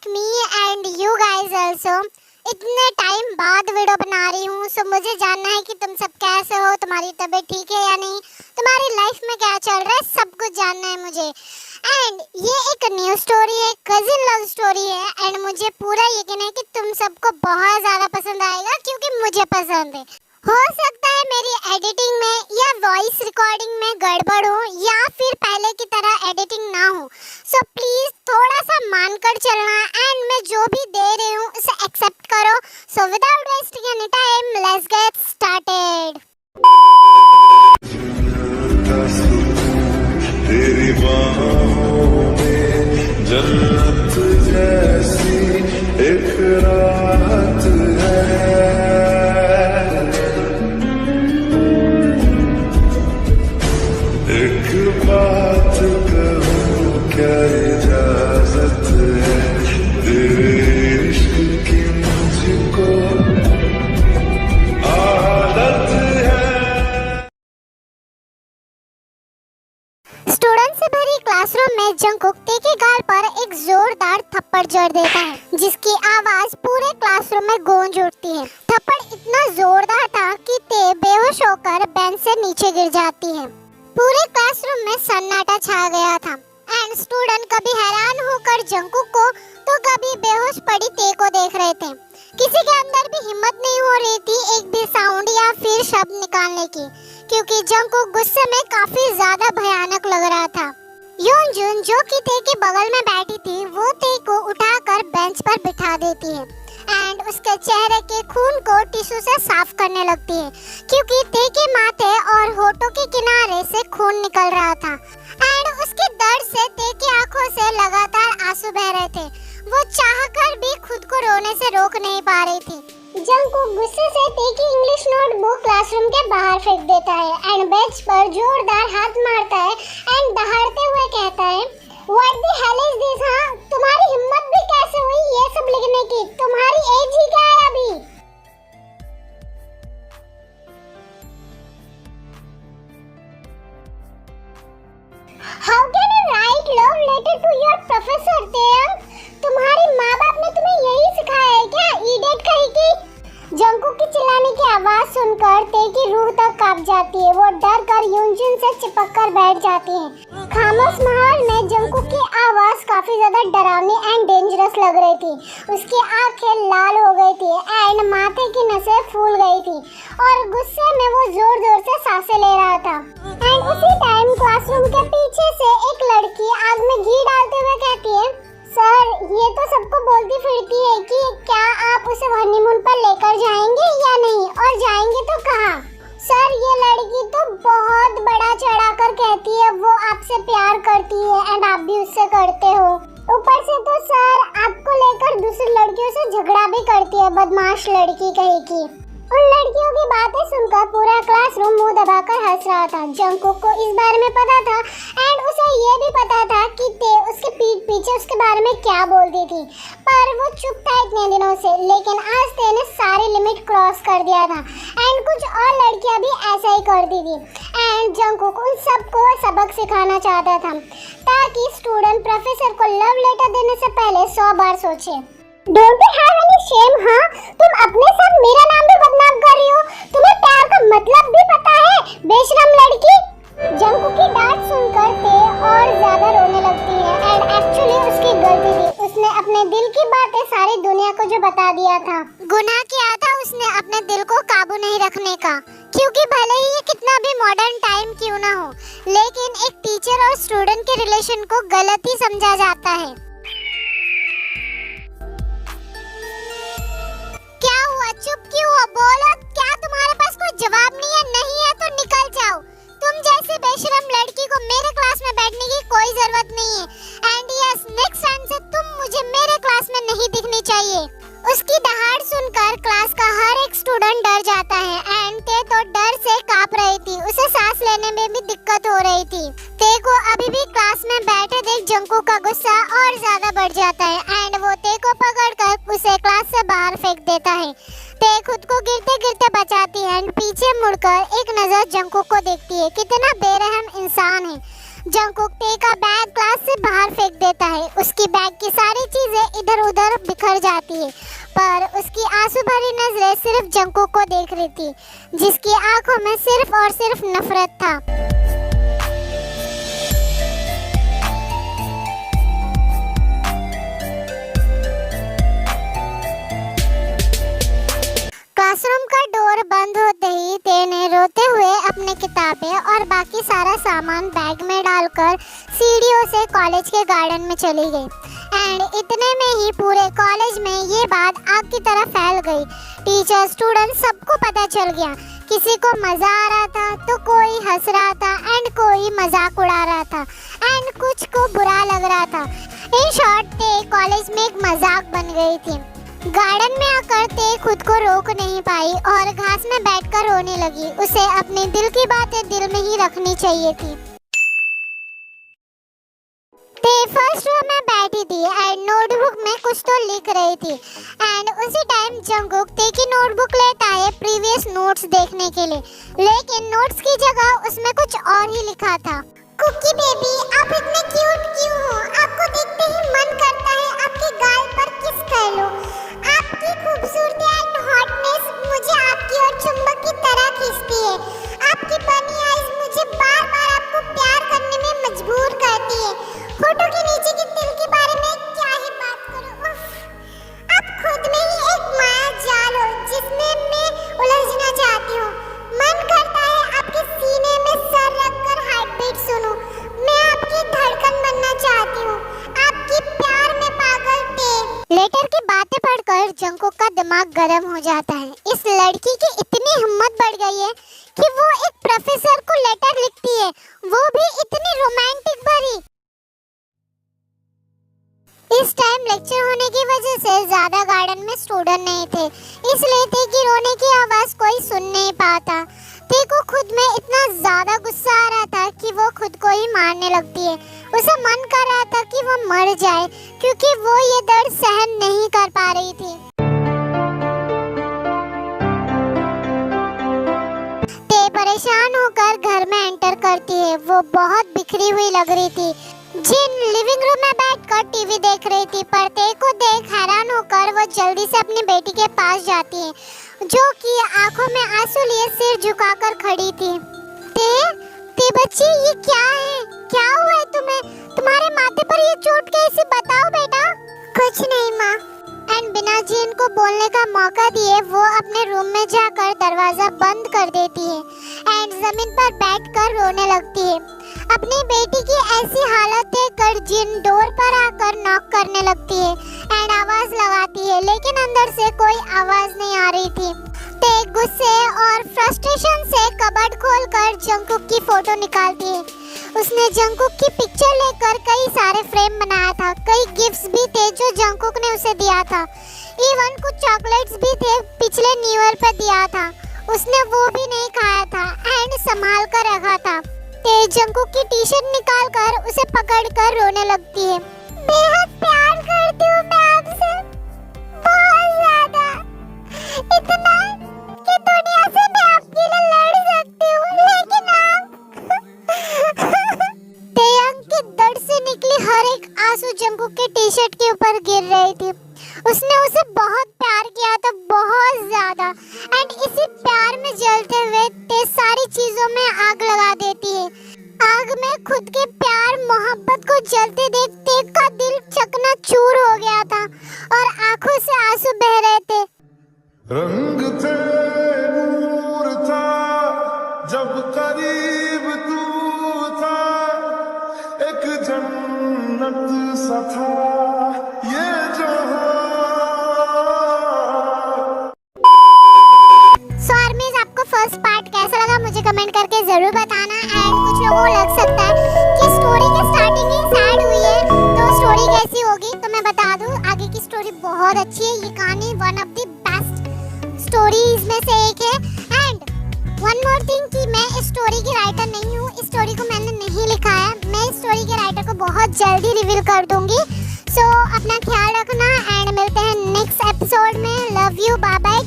Like me and you guys also. इतने time बाद video बना रही हूँ, सो मुझे जानना है कि तुम सब कैसे हो, तुम्हारी तबीयत ठीक है या नहीं, तुम्हारी लाइफ में क्या चल रहा है, सब कुछ जानना है मुझे। एंड ये एक न्यू स्टोरी है, कजिन लव स्टोरी है एंड मुझे पूरा यकीन है कि तुम सबको बहुत ज़्यादा पसंद आएगा क्योंकि मुझे पसंद है। हो सकता है मेरी एडिटिंग में या वॉइस रिकॉर्डिंग में गड़बड़ हो या फिर पहले की तरह एडिटिंग ना हो, सो प्लीज़ थोड़ा सा मानकर चलना एंड मैं जो भी दे रही हूँ उसे एक्सेप्ट करो। So without wasting any time let's get started. तेरी बाहों में जन्नत जैसी एक राहत है, एक बात कहूँ क्या इजाजत है, तेरे इश्क की मुझको आदत है। स्टूडेंट से भरी क्लासरूम में जंगकुक ते के गाल पर एक जोरदार थप्पड़ जड़ देता है जिसकी आवाज पूरे क्लासरूम में गूंज उठती है। थप्पड़ इतना जोरदार था कि ते बेहोश होकर बेंच से नीचे गिर जाती है। पूरे क्लासरूम में सन्नाटा छा गया था एंड स्टूडेंट कभी हैरान होकर जंगकुक को तो कभी बेहोश पड़ी ते को देख रहे थे। किसी के अंदर भी हिम्मत नहीं हो रही थी एक भी साउंड या फिर शब्द निकालने की, क्योंकि जंगकुक गुस्से में काफी ज्यादा भयानक लग रहा था। योनजुन जो कि ते के बगल में बैठी थी वो ते को उठाकर बेंच पर बिठा देती है एंड उसके चेहरे के खून को टिश्यू से साफ करने लगती है क्योंकि ते के माथे और होठों के किनारे से खून निकल रहा था एंड उसके दर्द से ते की आंखों से लगातार आंसू बह रहे थे। वो चाहकर भी खुद को रोने से रोक नहीं पा रही थी। जंगकुक गुस्से से ते की इंग्लिश नोटबुक क्लासरूम के बाहर फेंक देता है एंड बेंच पर जोरदार हाथ मारता है एंड दहाड़ते हुए कहता है, What the hell is this? हाँ, तुम्हारी हिम्मत भी कैसे हुई ये सब लिखने की? तुम्हारी एज ही क्या है अभी? How can you write love letter to your professor, Taeyang? तुम्हारी माँ बाप ने तुम्हें यही सिखाया है क्या, इडियट कहीं की? जंगकुक की चिल्लाने की आवाज सुनकर ते की रूह तक कांप जाती है। वो डर कर योनजुन से चिपक कर बैठ जाती है। खामोश माहौल में जंगकुक की आवाज काफी ज्यादा डरावनी एंड डेंजरस लग रही थी। उसकी आंखें लाल हो गई थी एंड माथे की नसें फूल गई थी और गुस्से में वो जोर जोर से सांसें ले रहा था। एंड उसी टाइम क्लासरूम के पीछे से एक लड़की आग में घी डालते हुए कहती है, सर ये तो सबको बोलती फिरती है कि क्या आप उसे हनीमून पर लेकर जाएंगे या नहीं, और जाएंगे तो कहाँ? सर ये लड़की तो बहुत बड़ा चढ़ाकर कहती है वो आपसे प्यार करती है एंड आप भी उससे करते हो। ऊपर से तो सर आपको लेकर दूसरी लड़कियों से झगड़ा भी करती है, बदमाश लड़की कहीं की। उन लड़कियों की बातें सुनकर पूरा क्लासरूम मुंह दबाकर हंस रहा था। जंगकुक को इस बारे में पता था एंड उसे ये भी पता था कि ते उसके पीठ पीछे उसके बारे में क्या बोलती थी, पर वो चुप था इतने दिनों से। लेकिन आज ते ने सारी लिमिट क्रॉस कर दिया था एंड कुछ और लड़कियां भी ऐसा ही करती थी एंड जंगकुक उन सबको सबक सिखाना चाहता था ताकि स्टूडेंट प्रोफेसर को लव लेटर देने से पहले 100 बार सोचे। Don't you have any shame? हाँ, तुम अपने साथ मेरा नाम भी बदनाम कर रही हो। तुम्हें प्यार का मतलब भी पता है, बेशरम लड़की। जंगकुक की डांट सुनकर ते और ज्यादा रोने लगती है एंड एक्चुअली उसकी गलती थी। उसने अपने दिल की बातें सारी दुनिया को जो बता दिया था। गुनाह किया था उसने अपने दिल को काबू नहीं रखने का, क्योंकि भले ही ये कितना भी मॉडर्न टाइम क्यों ना हो, लेकिन एक टीचर और स्टूडेंट के रिलेशन को गलत ही समझा जाता है। क्या हुआ, चुप क्यों हो? बोलो, क्या तुम्हारे पास कोई जवाब नहीं है? नहीं है तो निकल जाओ। तुम जैसी बेशरम लड़की को मेरे क्लास में बैठने की कोई जरूरत नहीं है एंड यस, नेक्स्ट टाइम से तुम मुझे मेरे क्लास में नहीं दिखनी चाहिए। उसकी दहाड़ सुनकर क्लास का हर एक स्टूडेंट डर जाता है एंड ते तो डर से कांप रही थी। उसे सांस लेने में भी दिक्कत हो रही थी। ते को अभी भी क्लास में बैठे देख जंगकुक का गुस्सा और ज्यादा बढ़ जाता है एंड वो ते को पकड़कर उसे क्लास से बाहर फेंक देता है। ते खुद को गिरते गिरते बचाती है एंड पीछे मुड़कर एक नजर जंगकुक को देखती है। कितना बेरहम इंसान है। जंगकुक टे का बैग क्लास से बाहर फेंक देता है। उसकी बैग की सारी चीजें इधर उधर बिखर जाती है, पर उसकी आंसू भरी नजरें सिर्फ जंगकुक को देख रही थी, जिसकी आंखों में सिर्फ और सिर्फ नफरत था। क्लासरूम का डोर बंद होते ही ते ने रोते हुए अपने किताबें और बाकी सारा सामान बैग में डालकर सीढ़ियों से कॉलेज के गार्डन में चली गई। एंड इतने में ही पूरे कॉलेज में ये बात आग की तरह फैल गई। टीचर, स्टूडेंट सबको पता चल गया। किसी को मजा आ रहा था तो कोई हंस रहा था एंड कोई मजाक उड़ा रहा था एंड कुछ को बुरा लग रहा था। इन शॉर्ट ते कॉलेज में एक मजाक बन गई थी। गार्डन में आकर ते खुद को रोक नहीं पाई और घास में बैठकर रोने लगी। उसे अपने दिल की बातें दिल में ही रखनी चाहिए थी। ते फर्स्ट रो में बैठी थी एंड नोटबुक में कुछ तो लिख रही थी। एंड उसी टाइम जंगकुक ते की नोटबुक लेता है प्रीवियस नोट्स देखने के लिए, लेकिन नोट्स की जगह उसमें कुछ और ही लिखा था। कुकी बेबी, आप इतने क्यूट क्यों हो? आपको देखते ही मन करता है आपके गाल पर किस कर लूं। आपकी खूबसूरती एंड हॉटनेस मुझे आपकी ओर चुंबक की तरह खींचती है। आपकी बनी आईज मुझे बार-बार आपको प्यार करने में मजबूर करती है। फोटो के नीचे के दिल के बारे में क्या ही बात करूं। आप खुद में ही एक माया जाल हो जिसमें मैं उलझना चाहती हूँ। मन करता है आपके सीने में सर रखकर हार्ट बीट सुनूं। मैं आपकी धड़कन बनना चाहती हूँ। आपकी प्यार में पागल थे। लेटर की बातें पढ़कर जंगकुक का दिमाग गर्म हो जाता है। इस लड़की की इतनी हिम्मत बढ़ गई है कि वो एक प्रोफेसर को लेटर लिखती है, वो भी इतनी रोमांटिक भरी। इस टाइम लेक्चर होने की वजह से ज्यादा गार्डन में स्टूडेंट नहीं थे, इसलिए ते की रोने की आवाज कोई सुन नहीं पाता। ते को खुद में इतना ज्यादा गुस्सा आ रहा था कि वो खुद को ही मारने लगती है। उसे मन कर रहा था कि वो मर जाए, क्योंकि वो ये दर्द सहन नहीं कर पा रही थी। ते परेशान होकर घर में एंटर करती है। वो बहुत बिखरी हुई लग रही थी। जिन लिविंग रूम में बैठकर टीवी देख रही थी, पर ते को देख हैरान होकर वो जल्दी से अपनी बेटी के पास जाती है, जो कि आंखों में आंसू लिए सिर झुकाकर खड़ी थी। ते बच्ची, ये क्या है? क्या हुआ है तुम्हें? तुम्हारे माथे पर ये चोट कैसी? बताओ बेटा। कुछ नहीं माँ। एंड बिना जिन को बोलने का मौका दिए वो अपने रूम में जाकर दरवाजा बंद कर देती है एंड जमीन पर बैठकर रोने लगती है। अपनी बेटी की ऐसी हालत देखकर जिन डोर पर आकर नॉक करने लगती है एंड आवाज लगाती है, लेकिन अंदर से कोई आवाज नहीं आ रही थी। ते गुस्से और फ्रस्ट्रेशन से कबर्ड खोलकर जंगकुक की फोटो निकालती है। उसने जंगकुक की पिक्चर लेकर कई सारे फ्रेम बनाया था। कई गिफ्ट्स भी थे जो जंगकुक ने उसे दिया था। इवन कुछ चॉकलेट्स भी थे, पिछले न्यू ईयर पे दिया था। उसने वो भी नहीं खाया था एंड संभाल कर रखा था। ते जंगकुक की टी शर्ट निकाल कर उसे पकड़ कर रोने लगती है। बेहद प्यार करती हूँ मैं आपसे, बहुत ज्यादा, इतना कि दुनिया से मैं आपके लिए लड़ सकती हूँ, लेकिन आप तेयंग के दर्द से निकली हर एक आंसू जंगकुक के टी शर्ट के ऊपर गिर रही थी। उसने उसे बहुत प्यार किया था, बहुत ज्यादा, एंड इसी प्यार में जलते हुए ते सारी चीजों में आग लगा देती है। आग में खुद के प्यार मोहब्बत को जलते देख ते का दिल चकनाचूर हो गया था और आंखों से आंसू बह रहे थे। रंग थे, नूर था, जब करीब तू था, एक जन्नत सा था ये जहां। सो आर्मीज, आपको फर्स्ट पार्ट कैसा लगा मुझे कमेंट करके जरूर बताना। एंड कुछ लोगों को लग सकता है कि स्टोरी की स्टार्टिंग ही सैड हुई है, तो स्टोरी कैसी होगी? तो मैं बता दूं, आगे की स्टोरी बहुत अच्छी है। ये कहानी one of the best stories में से एक है। एंड वन मोर थिंग कि मैं इस स्टोरी की राइटर नहीं हूँ, इस स्टोरी को मैंने नहीं लिखा है। मैं इस स्टोरी के राइटर को बहुत जल्दी रिवील कर दूंगी। सो अपना ख्याल रखना एंड मिलते हैं नेक्स्ट एपिसोड में। Love you, bye bye.